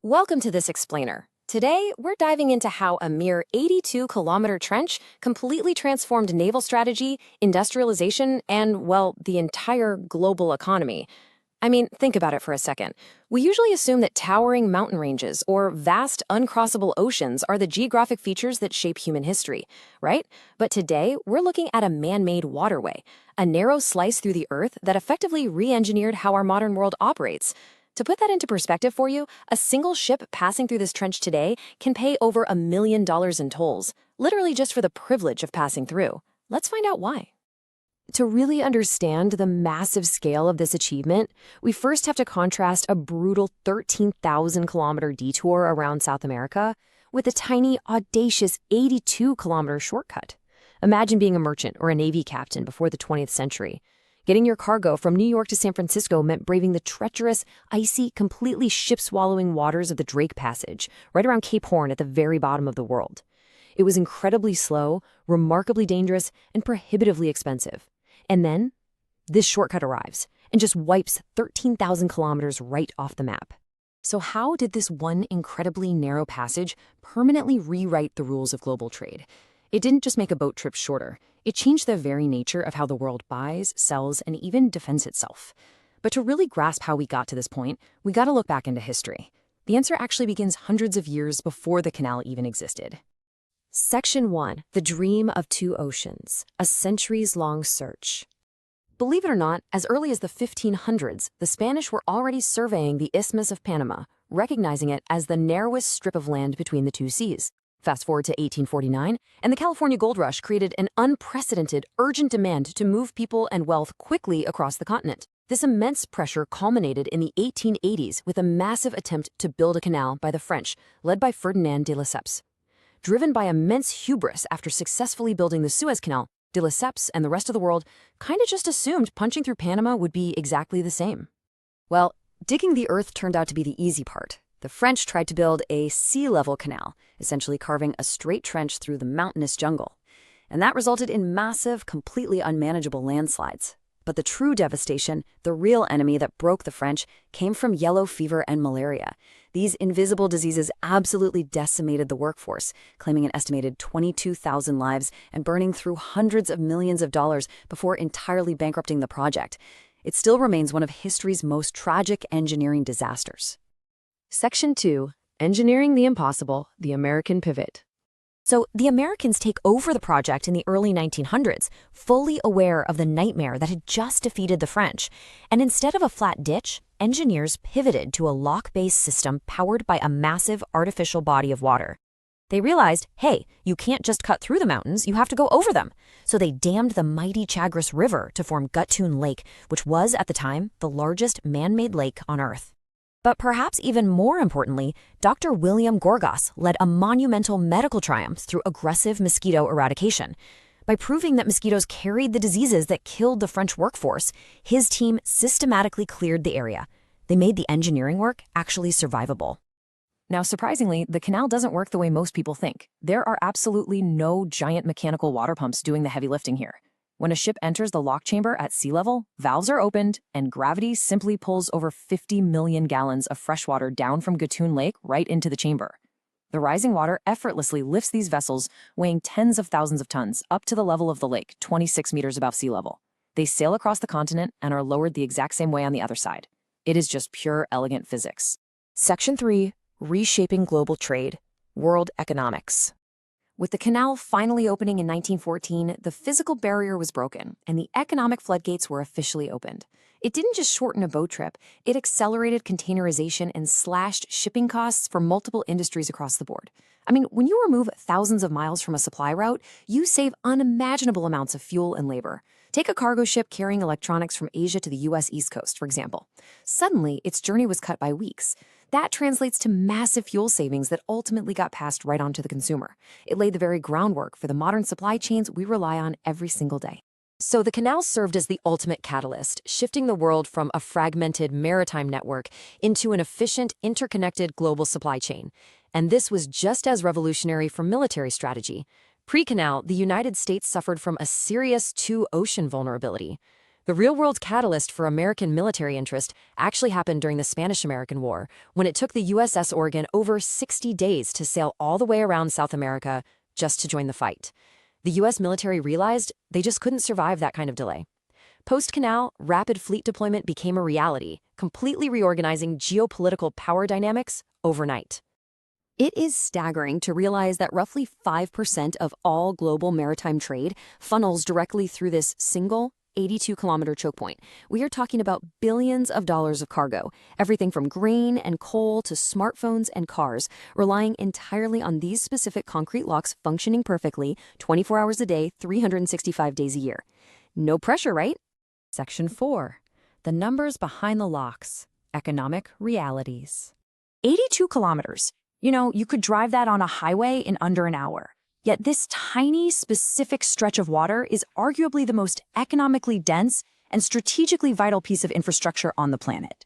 Welcome to this explainer. Today, we're diving into how a mere 82-kilometer trench completely transformed naval strategy, industrialization, and, well, the entire global economy. I mean, think about it for a second. We usually assume that towering mountain ranges or vast, uncrossable oceans are the geographic features that shape human history, right? But today, we're looking at a man-made waterway, a narrow slice through the Earth that effectively re-engineered how our modern world operates. To put that into perspective for you, a single ship passing through this trench today can pay over $1 million in tolls, literally just for the privilege of passing through. Let's find out why. To really understand the massive scale of this achievement, we first have to contrast a brutal 13,000-kilometer detour around South America with a tiny, audacious 82-kilometer shortcut. Imagine being a merchant or a Navy captain before the 20th century. Getting your cargo from New York to San Francisco meant braving the treacherous, icy, completely ship-swallowing waters of the Drake Passage, right around Cape Horn at the very bottom of the world. It was incredibly slow, remarkably dangerous, and prohibitively expensive. And then, this shortcut arrives and just wipes 13,000 kilometers right off the map. So how did this one incredibly narrow passage permanently rewrite the rules of global trade? It didn't just make a boat trip shorter. It changed the very nature of how the world buys, sells, and even defends itself. But to really grasp how we got to this point, we gotta look back into history. The answer actually begins hundreds of years before the canal even existed. Section 1. The Dream of Two Oceans, a centuries-long search. Believe it or not, as early as the 1500s, the Spanish were already surveying the Isthmus of Panama, recognizing it as the narrowest strip of land between the two seas. Fast forward to 1849, and the California Gold Rush created an unprecedented, urgent demand to move people and wealth quickly across the continent. This immense pressure culminated in the 1880s with a massive attempt to build a canal by the French, led by Ferdinand de Lesseps. Driven by immense hubris after successfully building the Suez Canal, de Lesseps and the rest of the world kinda just assumed punching through Panama would be exactly the same. Well, digging the earth turned out to be the easy part. The French tried to build a sea-level canal, essentially carving a straight trench through the mountainous jungle. And that resulted in massive, completely unmanageable landslides. But the true devastation, the real enemy that broke the French, came from yellow fever and malaria. These invisible diseases absolutely decimated the workforce, claiming an estimated 22,000 lives and burning through hundreds of millions of dollars before entirely bankrupting the project. It still remains one of history's most tragic engineering disasters. Section 2. Engineering the Impossible, the American Pivot. So the Americans take over the project in the early 1900s, fully aware of the nightmare that had just defeated the French. And instead of a flat ditch, engineers pivoted to a lock-based system powered by a massive artificial body of water. They realized, hey, you can't just cut through the mountains, you have to go over them. So they dammed the mighty Chagres River to form Gatun Lake, which was, at the time, the largest man-made lake on Earth. But perhaps even more importantly, Dr. William Gorgas led a monumental medical triumph through aggressive mosquito eradication. By proving that mosquitoes carried the diseases that killed the French workforce, his team systematically cleared the area. They made the engineering work actually survivable. Now, surprisingly, the canal doesn't work the way most people think. There are absolutely no giant mechanical water pumps doing the heavy lifting here. When a ship enters the lock chamber at sea level, valves are opened, and gravity simply pulls over 50 million gallons of fresh water down from Gatun Lake right into the chamber. The rising water effortlessly lifts these vessels, weighing tens of thousands of tons, up to the level of the lake, 26 meters above sea level. They sail across the continent and are lowered the exact same way on the other side. It is just pure, elegant physics. Section 3. Reshaping Global Trade, World Economics. With the canal finally opening in 1914, the physical barrier was broken, and the economic floodgates were officially opened. It didn't just shorten a boat trip, it accelerated containerization and slashed shipping costs for multiple industries across the board. I mean, when you remove thousands of miles from a supply route, you save unimaginable amounts of fuel and labor. Take a cargo ship carrying electronics from Asia to the US East Coast, for example. Suddenly, its journey was cut by weeks. That translates to massive fuel savings that ultimately got passed right on to the consumer. It laid the very groundwork for the modern supply chains we rely on every single day. So the canal served as the ultimate catalyst, shifting the world from a fragmented maritime network into an efficient, interconnected global supply chain. And this was just as revolutionary for military strategy. Pre-canal, the United States suffered from a serious two-ocean vulnerability. The real-world catalyst for American military interest actually happened during the Spanish-American War, when it took the USS Oregon over 60 days to sail all the way around South America just to join the fight. The U.S. military realized they just couldn't survive that kind of delay. Post-canal, rapid fleet deployment became a reality, completely reorganizing geopolitical power dynamics overnight. It is staggering to realize that roughly 5% of all global maritime trade funnels directly through this single 82-kilometer choke point. We are talking about billions of dollars of cargo, everything from grain and coal to smartphones and cars, relying entirely on these specific concrete locks functioning perfectly 24 hours a day, 365 days a year. No pressure, right? Section 4. The numbers behind the locks. Economic realities. 82 kilometers. You could drive that on a highway in under an hour. Yet this tiny, specific stretch of water is arguably the most economically dense and strategically vital piece of infrastructure on the planet.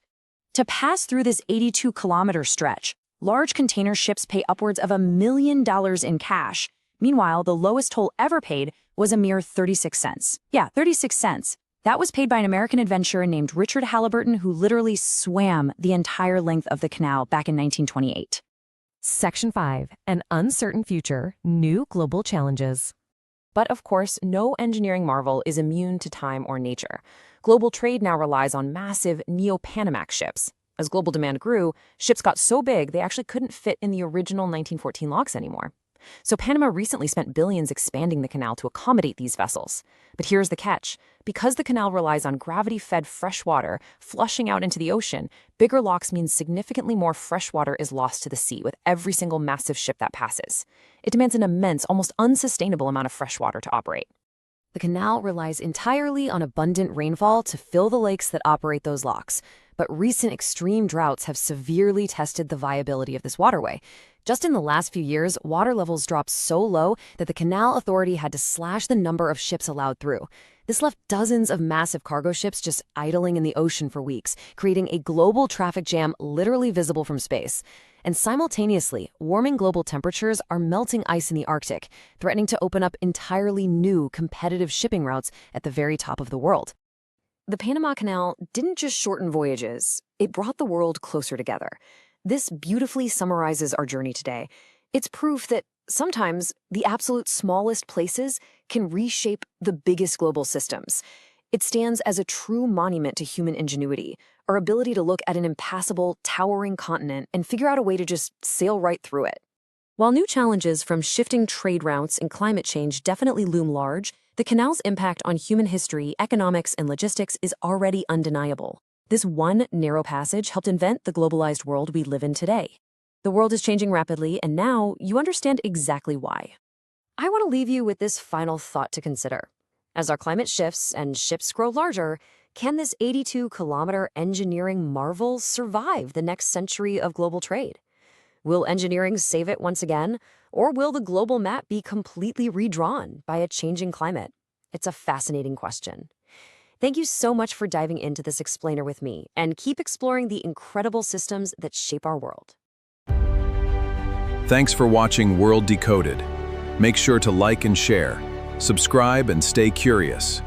To pass through this 82-kilometer stretch, large container ships pay upwards of $1 million in cash. Meanwhile, the lowest toll ever paid was a mere 36 cents. Yeah, 36 cents. That was paid by an American adventurer named Richard Halliburton, who literally swam the entire length of the canal back in 1928. Section 5. An uncertain future, new global challenges. But of course, no engineering marvel is immune to time or nature. Global trade now relies on massive Neo-Panamax ships. As global demand grew, ships got so big they actually couldn't fit in the original 1914 locks anymore. So Panama recently spent billions expanding the canal to accommodate these vessels. But here's the catch. Because the canal relies on gravity-fed fresh water flushing out into the ocean, bigger locks means significantly more fresh water is lost to the sea with every single massive ship that passes. It demands an immense, almost unsustainable amount of fresh water to operate. The canal relies entirely on abundant rainfall to fill the lakes that operate those locks. But recent extreme droughts have severely tested the viability of this waterway. Just in the last few years, water levels dropped so low that the Canal Authority had to slash the number of ships allowed through. This left dozens of massive cargo ships just idling in the ocean for weeks, creating a global traffic jam literally visible from space. And simultaneously, warming global temperatures are melting ice in the Arctic, threatening to open up entirely new competitive shipping routes at the very top of the world. The Panama Canal didn't just shorten voyages, it brought the world closer together. This beautifully summarizes our journey today. It's proof that sometimes the absolute smallest places can reshape the biggest global systems. It stands as a true monument to human ingenuity, our ability to look at an impassable, towering continent and figure out a way to just sail right through it. While new challenges from shifting trade routes and climate change definitely loom large, the canal's impact on human history, economics, and logistics is already undeniable. This one narrow passage helped invent the globalized world we live in today. The world is changing rapidly, and now you understand exactly why. I want to leave you with this final thought to consider. As our climate shifts and ships grow larger, can this 82-kilometer engineering marvel survive the next century of global trade? Will engineering save it once again, or will the global map be completely redrawn by a changing climate? It's a fascinating question. Thank you so much for diving into this explainer with me, and keep exploring the incredible systems that shape our world. Thanks for watching World Decoded. Make sure to like and share, subscribe, and stay curious.